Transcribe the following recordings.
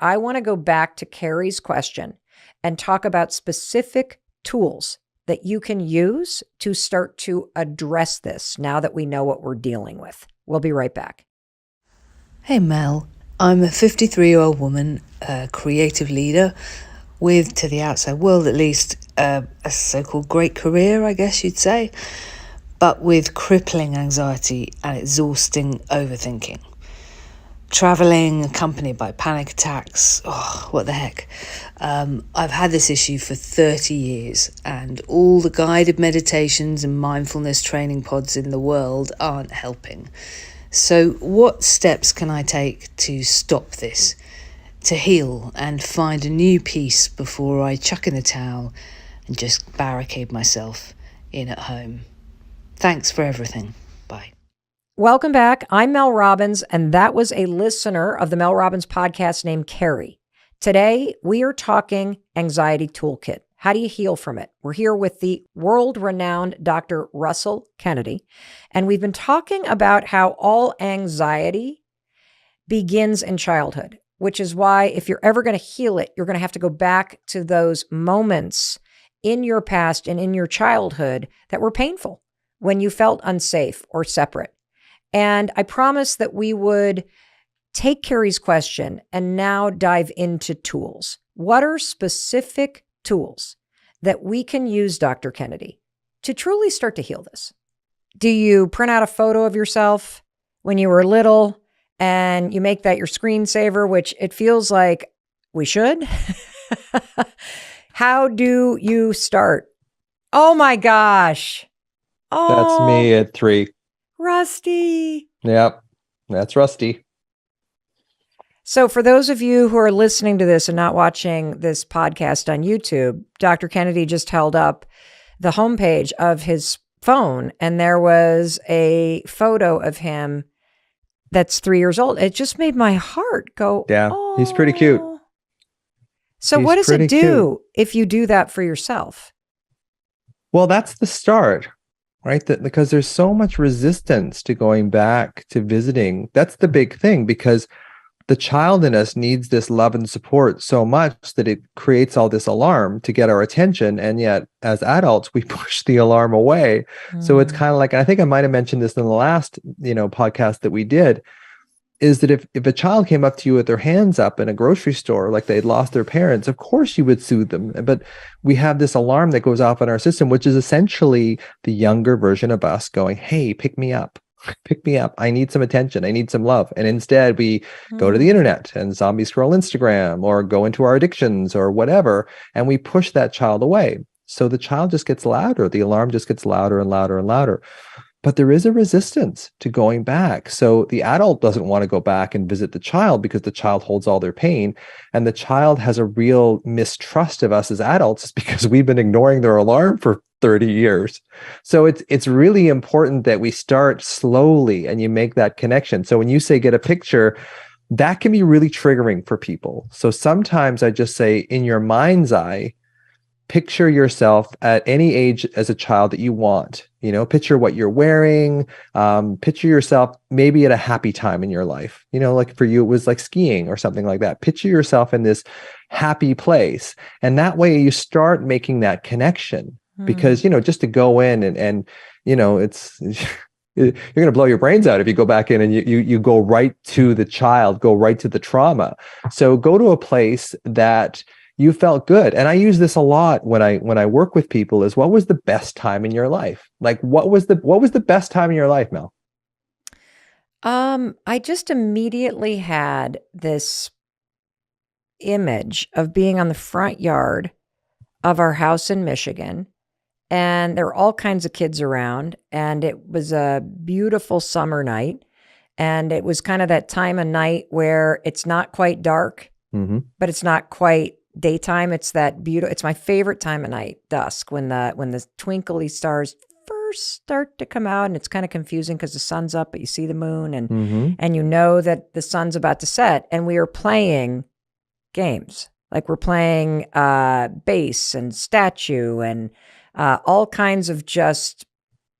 I want to go back to Carrie's question and talk about specific tools that you can use to start to address this now that we know what we're dealing with. We'll be right back. Hey Mel, I'm a 53-year-old woman, a creative leader with, to the outside world at least, a so-called great career, I guess you'd say, but with crippling anxiety and exhausting overthinking. Traveling, accompanied by panic attacks, what the heck. I've had this issue for 30 years, and all the guided meditations and mindfulness training pods in the world aren't helping. So what steps can I take to stop this, to heal and find a new peace before I chuck in the towel and just barricade myself in at home? Thanks for everything. Bye. Welcome back. I'm Mel Robbins, and that was a listener of the Mel Robbins Podcast named Carrie. Today, we are talking anxiety toolkit. How do you heal from it? We're here with the world-renowned Dr. Russell Kennedy, and we've been talking about how all anxiety begins in childhood, which is why if you're ever going to heal it, you're going to have to go back to those moments in your past and in your childhood that were painful, when you felt unsafe or separate. And I promised that we would take Carrie's question and now dive into tools. What are specific tools that we can use, Dr. Kennedy, to truly start to heal this? Do you print out a photo of yourself when you were little and you make that your screensaver, which it feels like we should? How do you start? Oh my gosh. Oh, that's me at 3. Rusty. Yep, that's Rusty. So for those of you who are listening to this and not watching this podcast on YouTube, Dr. Kennedy just held up the homepage of his phone, and there was a photo of him that's 3 years old. It just made my heart go, yeah, oh. He's pretty cute. So what does it do if you do that for yourself? Well, that's the start. Right? Because there's so much resistance to going back to visiting. That's the big thing, because the child in us needs this love and support so much that it creates all this alarm to get our attention. And yet, as adults, we push the alarm away. So it's kind of like, and I think I might have mentioned this in the last, podcast that we did, is that if a child came up to you with their hands up in a grocery store, like they'd lost their parents, of course you would soothe them. But we have this alarm that goes off in our system, which is essentially the younger version of us going, hey, pick me up. Pick me up. I need some attention. I need some love. And instead we go to the internet and zombie scroll Instagram or go into our addictions or whatever. And we push that child away. So the child just gets louder. The alarm just gets louder and louder and louder. But there is a resistance to going back. So the adult doesn't want to go back and visit the child because the child holds all their pain. And the child has a real mistrust of us as adults because we've been ignoring their alarm for 30 years. So it's really important that we start slowly and you make that connection. So when you say get a picture, that can be really triggering for people. So sometimes I just say, in your mind's eye, picture yourself at any age as a child that you want. Picture what you're wearing, picture yourself maybe at a happy time in your life. Like for you, it was like skiing or something like that. Picture yourself in this happy place. And that way you start making that connection because, just to go in and it's, you're going to blow your brains out if you go back in and you go right to the child, go right to the trauma. So go to a place that you felt good. And I use this a lot when I work with people is, what was the best time in your life? Like, what was the best time in your life, Mel? I just immediately had this image of being on the front yard of our house in Michigan. And there were all kinds of kids around. And it was a beautiful summer night. And it was kind of that time of night where it's not quite dark, but it's not quite daytime. It's that beautiful. It's my favorite time of night, dusk, when the twinkly stars first start to come out, and it's kind of confusing because the sun's up, but you see the moon, and you know that the sun's about to set. And we are playing games, like we're playing base and statue and all kinds of just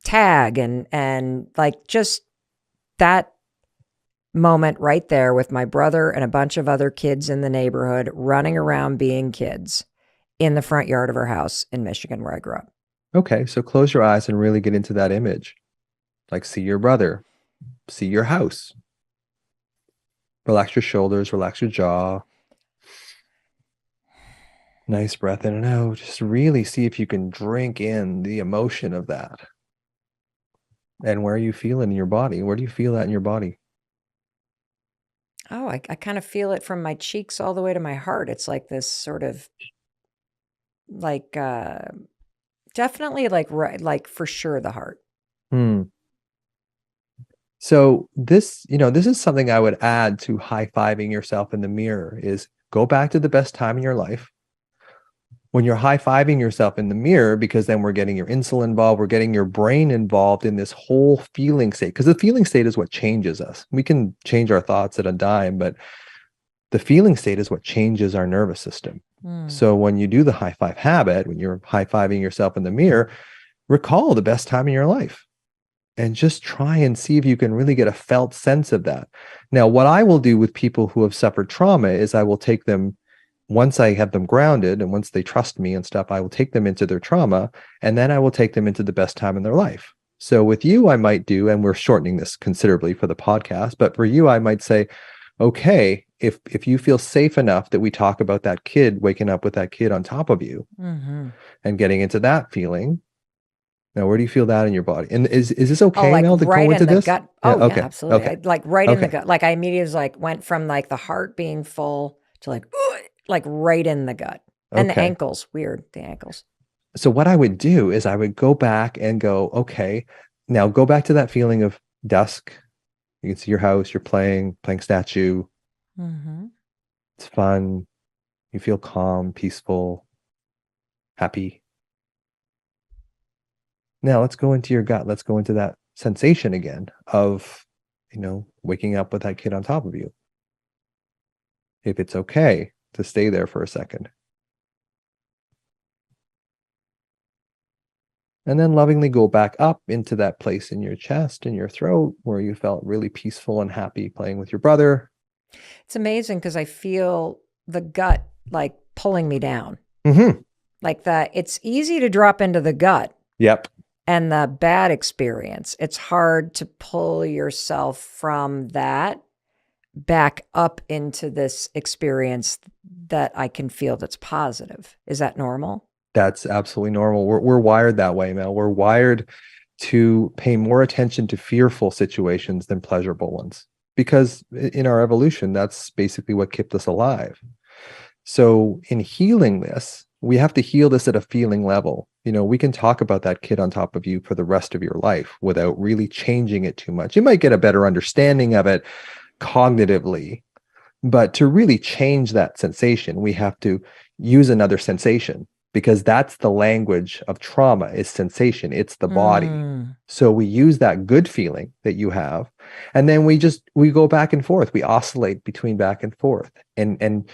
tag and like just that moment right there with my brother and a bunch of other kids in the neighborhood running around being kids in the front yard of our house in Michigan where I grew up. Okay, so close your eyes and really get into that image. Like, see your brother, see your house. Relax your shoulders, relax your jaw. Nice breath in and out. Just really see if you can drink in the emotion of that. And where you feel it in your body. Where do you feel that in your body? Oh, I kind of feel it from my cheeks all the way to my heart. It's like this sort of like definitely like for sure the heart. So this is something I would add to high-fiving yourself in the mirror is go back to the best time in your life. When you're high-fiving yourself in the mirror, because then we're getting your insulin involved, we're getting your brain involved in this whole feeling state, because the feeling state is what changes us. We can change our thoughts at a dime, but the feeling state is what changes our nervous system. So when you do the high five habit, when you're high-fiving yourself in the mirror, recall the best time in your life and just try and see if you can really get a felt sense of that. Now, what I will do with people who have suffered trauma is I will take them, once I have them grounded and once they trust me and stuff, I will take them into their trauma, and then I will take them into the best time in their life. So with you, I might do, and we're shortening this considerably for the podcast, but for you, I might say, okay, if you feel safe enough that we talk about that kid, waking up with that kid on top of you and getting into that feeling. Now, where do you feel that in your body? And is this okay, like Mel, to right go into in the this? gut. Yeah, Oh, okay. yeah, absolutely. Okay. Like right in the Okay. gut. Like I immediately was like went from like the heart being full to like right in the gut. And the Okay. ankles, weird, the ankles. So what I would do is I would go back and go, okay, now go back to that feeling of dusk. You can see your house, you're playing statue. It's fun. You feel calm, peaceful, happy. Now let's go into your gut. Let's go into that sensation again of, waking up with that kid on top of you. If it's okay to stay there for a second. And then lovingly go back up into that place in your chest and your throat where you felt really peaceful and happy playing with your brother. It's amazing because I feel the gut like pulling me down. Like that. It's easy to drop into the gut. Yep. And the bad experience. It's hard to pull yourself from that back up into this experience that I can feel that's positive. Is that normal? That's absolutely normal. We're wired that way, Mel. We're wired to pay more attention to fearful situations than pleasurable ones, because in our evolution, that's basically what kept us alive. So in healing this, we have to heal this at a feeling level. We can talk about that kid on top of you for the rest of your life without really changing it too much. You might get a better understanding of it cognitively, but to really change that sensation, we have to use another sensation, because that's the language of trauma, is sensation. It's the body. So we use that good feeling that you have, and then we go back and forth. We oscillate between back and forth, and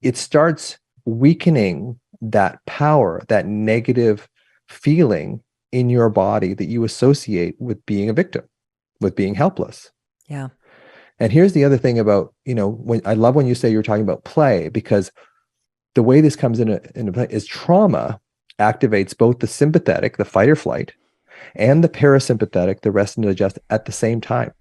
it starts weakening that power, that negative feeling in your body that you associate with being a victim, with being helpless. Yeah. And here's the other thing about, when I love when you say you're talking about play, because the way this comes into play is trauma activates both the sympathetic, the fight or flight, and the parasympathetic, the rest and digest, at the same time.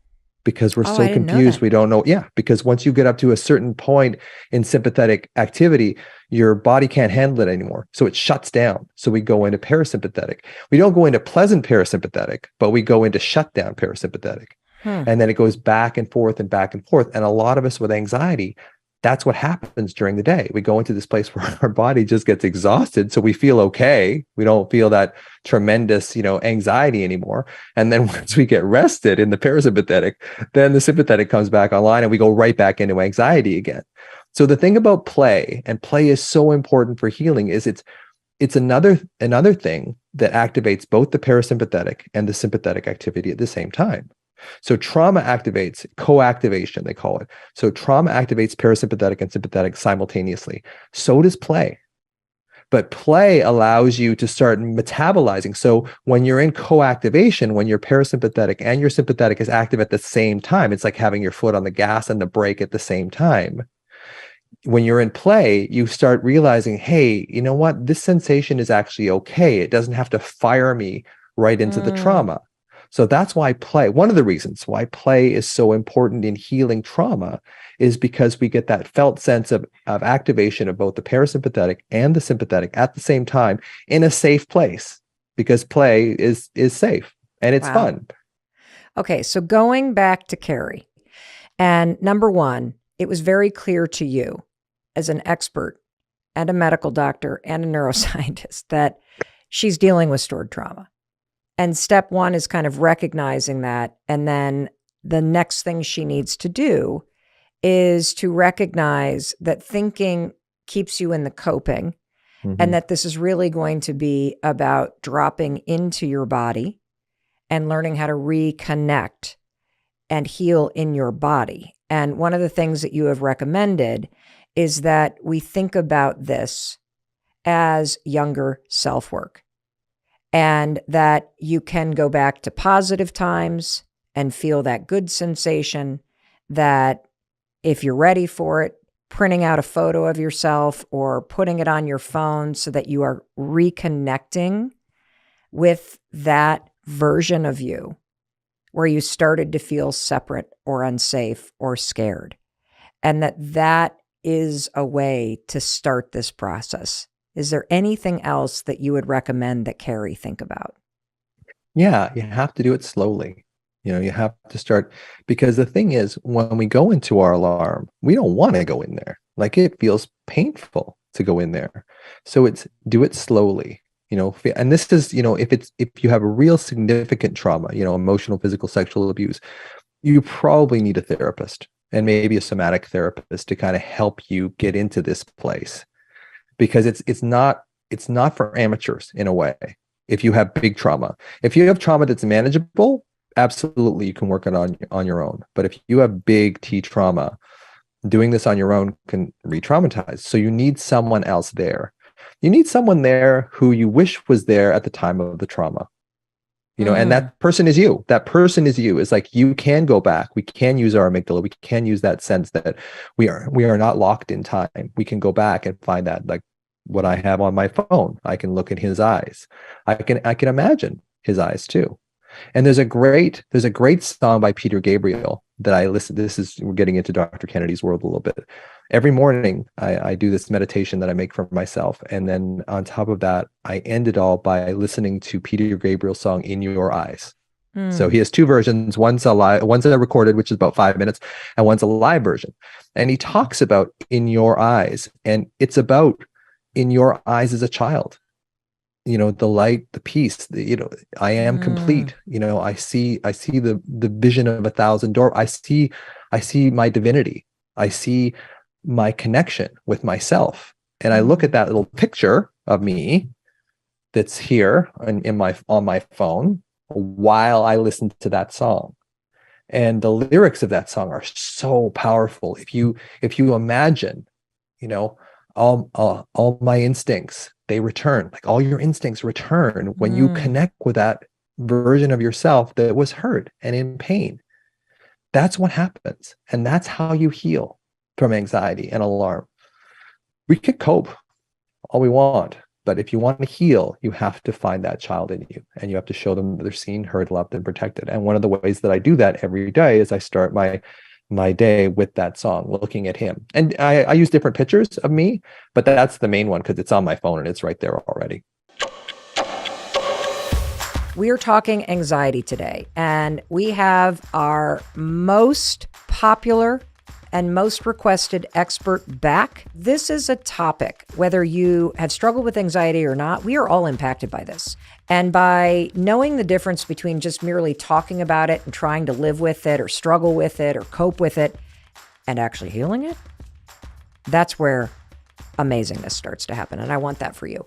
Because we're so confused, we don't know. Yeah, because once you get up to a certain point in sympathetic activity, your body can't handle it anymore. So it shuts down. So we go into parasympathetic. We don't go into pleasant parasympathetic, but we go into shutdown parasympathetic. And then it goes back and forth and back and forth. And a lot of us with anxiety, that's what happens during the day. We go into this place where our body just gets exhausted. So we feel okay. We don't feel that tremendous, anxiety anymore. And then once we get rested in the parasympathetic, then the sympathetic comes back online and we go right back into anxiety again. So the thing about play, and play is so important for healing, is it's another thing that activates both the parasympathetic and the sympathetic activity at the same time. So trauma activates co-activation, they call it. So trauma activates parasympathetic and sympathetic simultaneously. So does play. But play allows you to start metabolizing. So when you're in co-activation, when your parasympathetic and your sympathetic is active at the same time, it's like having your foot on the gas and the brake at the same time. When you're in play, you start realizing, hey, you know what? This sensation is actually okay. It doesn't have to fire me right into the trauma. So that's why play, one of the reasons why play is so important in healing trauma is because we get that felt sense of activation of both the parasympathetic and the sympathetic at the same time in a safe place, because play is safe and it's fun. Okay, so going back to Carrie, and number one, it was very clear to you as an expert and a medical doctor and a neuroscientist that she's dealing with stored trauma. And step one is kind of recognizing that. And then the next thing she needs to do is to recognize that thinking keeps you in the coping, and that this is really going to be about dropping into your body and learning how to reconnect and heal in your body. And one of the things that you have recommended is that we think about this as younger self-work, and that you can go back to positive times and feel that good sensation, that if you're ready for it, printing out a photo of yourself or putting it on your phone so that you are reconnecting with that version of you where you started to feel separate or unsafe or scared. And that is a way to start this process. Is there anything else that you would recommend that Carrie think about? Yeah, you have to do it slowly. You have to start, because the thing is, when we go into our alarm, we don't want to go in there. Like, it feels painful to go in there. So do it slowly, and this is, if you have a real significant trauma, emotional, physical, sexual abuse, you probably need a therapist, and maybe a somatic therapist, to kind of help you get into this place, because it's not for amateurs in a way. If you have big trauma, if you have trauma that's manageable, absolutely you can work it on your own. But if you have big T trauma, doing this on your own can re-traumatize. So you need someone else there. You need someone there who you wish was there at the time of the trauma. And that person is you. That person is you. It's like, you can go back. We can use our amygdala. We can use that sense that we are not locked in time. We can go back and find that, like what I have on my phone. I can look at his eyes. I can imagine his eyes too. And there's a great song by Peter Gabriel that I listen. We're getting into Dr. Kennedy's world a little bit. Every morning I do this meditation that I make for myself. And then on top of that, I end it all by listening to Peter Gabriel's song, In Your Eyes. So he has two versions. One's a recorded, which is about 5 minutes, and one's a live version. And he talks about in your eyes, and it's about in your eyes as a child. The light, the peace, I am complete. I see the vision of 1,000 doors. I see my divinity. I see my connection with myself. And I look at that little picture of me that's here on my phone while I listen to that song. And the lyrics of that song are so powerful. If you imagine, all my instincts, they return. Like, all your instincts return when you connect with that version of yourself that was hurt and in pain. That's what happens. And that's how you heal from anxiety and alarm. We can cope all we want, but if you want to heal, you have to find that child in you, and you have to show them that they're seen, heard, loved, and protected. And one of the ways that I do that every day is I start my day with that song, looking at him. And I use different pictures of me, but that's the main one because it's on my phone and it's right there already. We are talking anxiety today, and we have our most popular and most requested expert back. This is a topic, whether you have struggled with anxiety or not, we are all impacted by this. And by knowing the difference between just merely talking about it and trying to live with it or struggle with it or cope with it and actually healing it, that's where amazingness starts to happen. And I want that for you.